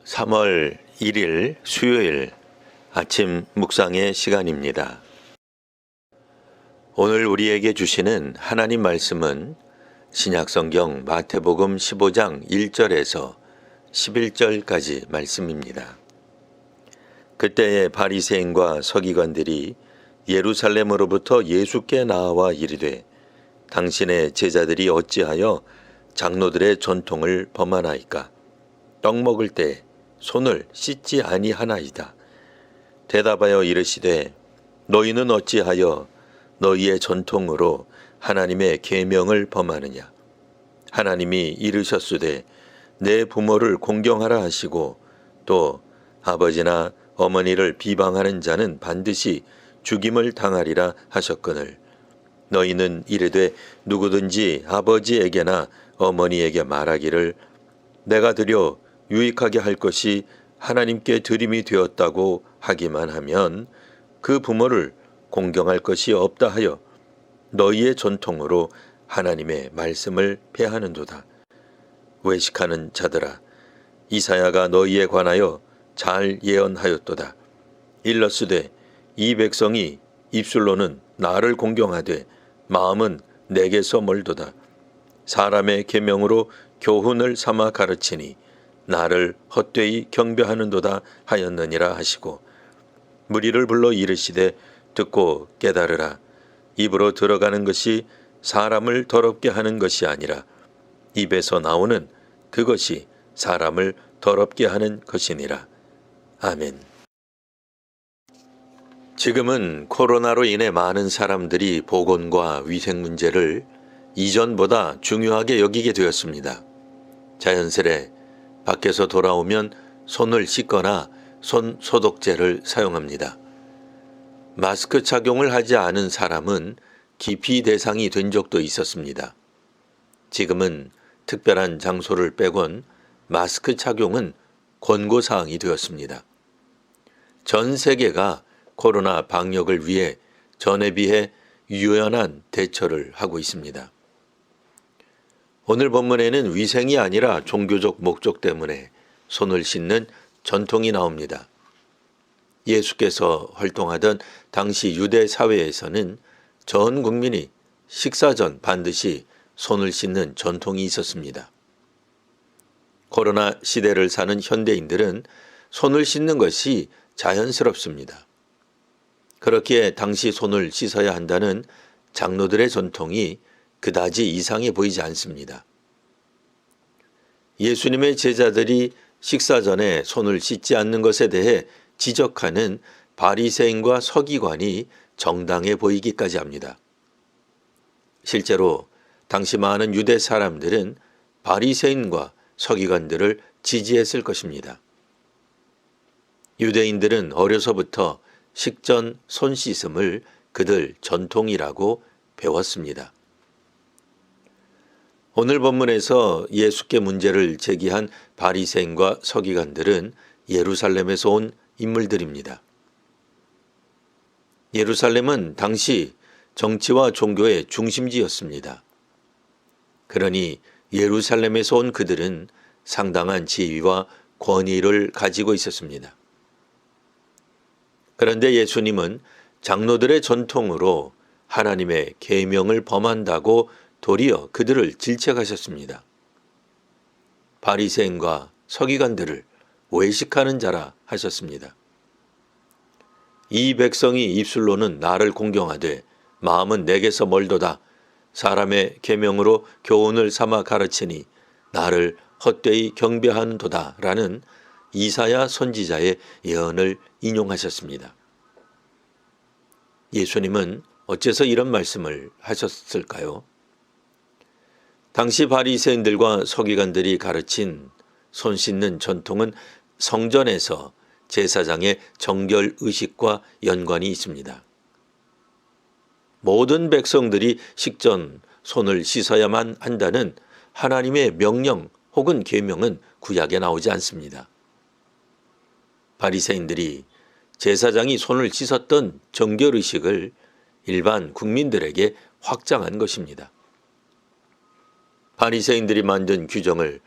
3월 1일 수요일 아침 묵상의 시간입니다. 오늘 우리에게 주시는 하나님 말씀은 신약성경 마태복음 15장 1절에서 11절까지 말씀입니다. 그때에 바리새인과 서기관들이 예루살렘으로부터 예수께 나와 이르되 당신의 제자들이 어찌하여 장로들의 전통을 범하나이까? 떡 먹을 때 손을 씻지 아니하나이다. 대답하여 이르시되 너희는 어찌하여 너희의 전통으로 하나님의 계명을 범하느냐? 하나님이 이르셨으되 내 부모를 공경하라 하시고 또 아버지나 어머니를 비방하는 자는 반드시 죽임을 당하리라 하셨거늘 너희는 이르되 누구든지 아버지에게나 어머니에게 말하기를 내가 드려 유익하게 할 것이 하나님께 드림이 되었다고 하기만 하면 그 부모를 공경할 것이 없다 하여 너희의 전통으로 하나님의 말씀을 폐하는도다. 외식하는 자들아, 이사야가 너희에 관하여 잘 예언하였도다. 일러스되 이 백성이 입술로는 나를 공경하되 마음은 내게서 멀도다. 사람의 계명으로 교훈을 삼아 가르치니 나를 헛되이 경배하는도다 하였느니라 하시고 무리를 불러 이르시되 듣고 깨달으라. 입으로 들어가는 것이 사람을 더럽게 하는 것이 아니라 입에서 나오는 그것이 사람을 더럽게 하는 것이니라. 아멘. 지금은 코로나로 인해 많은 사람들이 보건과 위생 문제를 이전보다 중요하게 여기게 되었습니다. 자연스레 밖에서 돌아오면 손을 씻거나 손 소독제를 사용합니다. 마스크 착용을 하지 않은 사람은 기피 대상이 된 적도 있었습니다. 지금은 특별한 장소를 빼곤 마스크 착용은 권고사항이 되었습니다. 전 세계가 코로나 방역을 위해 전에 비해 유연한 대처를 하고 있습니다. 오늘 본문에는 위생이 아니라 종교적 목적 때문에 손을 씻는 전통이 나옵니다. 예수께서 활동하던 당시 유대 사회에서는 전 국민이 식사 전 반드시 손을 씻는 전통이 있었습니다. 코로나 시대를 사는 현대인들은 손을 씻는 것이 자연스럽습니다. 그렇기에 당시 손을 씻어야 한다는 장로들의 전통이 그다지 이상해 보이지 않습니다. 예수님의 제자들이 식사 전에 손을 씻지 않는 것에 대해 지적하는 바리새인과 서기관이 정당해 보이기까지 합니다. 실제로 당시 많은 유대 사람들은 바리새인과 서기관들을 지지했을 것입니다. 유대인들은 어려서부터 식전 손 씻음을 그들 전통이라고 배웠습니다. 오늘 본문에서 예수께 문제를 제기한 바리새인과 서기관들은 예루살렘에서 온 인물들입니다. 예루살렘은 당시 정치와 종교의 중심지였습니다. 그러니 예루살렘에서 온 그들은 상당한 지위와 권위를 가지고 있었습니다. 그런데 예수님은 장로들의 전통으로 하나님의 계명을 범한다고 도리어 그들을 질책하셨습니다. 바리새인과 서기관들을 외식하는 자라 하셨습니다. 이 백성이 입술로는 나를 공경하되 마음은 내게서 멀도다. 사람의 계명으로 교훈을 삼아 가르치니 나를 헛되이 경배하는도다 라는 이사야 선지자의 예언을 인용하셨습니다. 예수님은 어째서 이런 말씀을 하셨을까요? 당시 바리새인들과 서기관들이 가르친 손 씻는 전통은 성전에서 제사장의 정결 의식과 연관이 있습니다. 모든 백성들이 식전 손을 씻어야만 한다는 하나님의 명령 혹은 계명은 구약에 나오지 않습니다. 바리새인들이 제사장이 손을 씻었던 정결 의식을 일반 국민들에게 확장한 것입니다. 바리새인들이 만든 규정을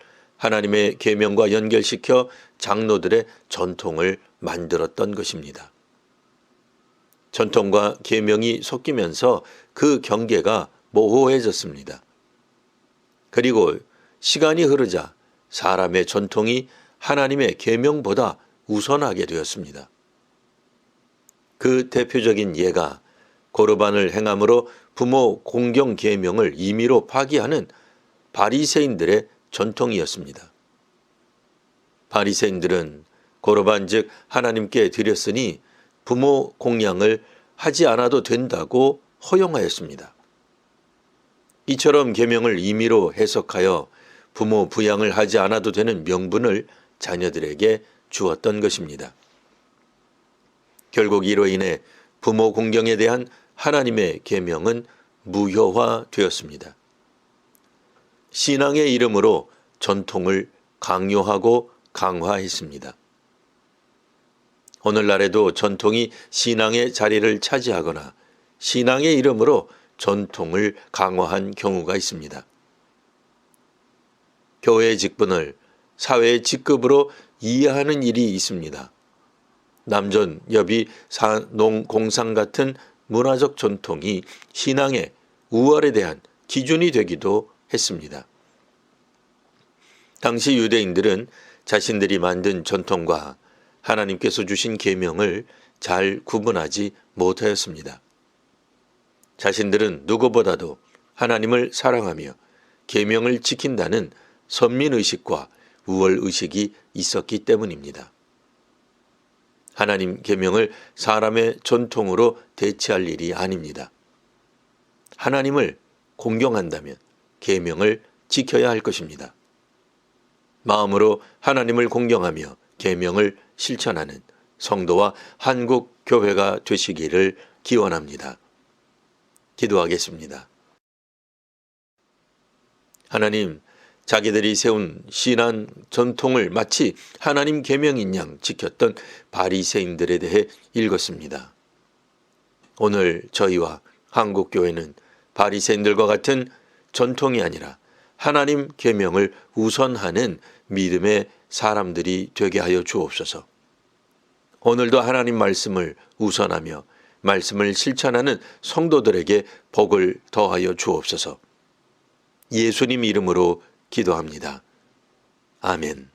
하나님의 계명과 연결시켜 장로들의 전통을 만들었던 것입니다. 전통과 계명이 섞이면서 그 경계가 모호해졌습니다. 그리고 시간이 흐르자 사람의 전통이 하나님의 계명보다 우선하게 되었습니다. 그 대표적인 예가 고르반을 행함으로 부모 공경 계명을 임의로 파기하는 바리새인들의 전통이었습니다. 바리새인들은 고르반 즉 하나님께 드렸으니 부모 공양을 하지 않아도 된다고 허용하였습니다. 이처럼 계명을 임의로 해석하여 부모 부양을 하지 않아도 되는 명분을 자녀들에게 주었던 것입니다. 결국 이로 인해 부모 공경에 대한 하나님의 계명은 무효화되었습니다. 신앙의 이름으로 전통을 강요하고 강화했습니다. 오늘날에도 전통이 신앙의 자리를 차지하거나 신앙의 이름으로 전통을 강화한 경우가 있습니다. 교회의 직분을 사회의 직급으로 이해하는 일이 있습니다. 남전, 여비, 산농, 공상 같은 문화적 전통이 신앙의 우월에 대한 기준이 되기도 했습니다. 당시 유대인들은 자신들이 만든 전통과 하나님께서 주신 계명을 잘 구분하지 못하였습니다. 자신들은 누구보다도 하나님을 사랑하며 계명을 지킨다는 선민의식과 우월의식이 있었기 때문입니다. 하나님 계명을 사람의 전통으로 대체할 일이 아닙니다. 하나님을 공경한다면 계명을 지켜야 할 것입니다. 마음으로 하나님을 공경하며 계명을 실천하는 성도와 한국 교회가 되시기를 기원합니다. 기도하겠습니다. 하나님, 자기들이 세운 신앙 전통을 마치 하나님 계명인 양 지켰던 바리새인들에 대해 읽었습니다. 오늘 저희와 한국 교회는 바리새인들과 같은 전통이 아니라 하나님 계명을 우선하는 믿음의 사람들이 되게 하여 주옵소서. 오늘도 하나님 말씀을 우선하며 말씀을 실천하는 성도들에게 복을 더하여 주옵소서. 예수님 이름으로 기도합니다. 아멘.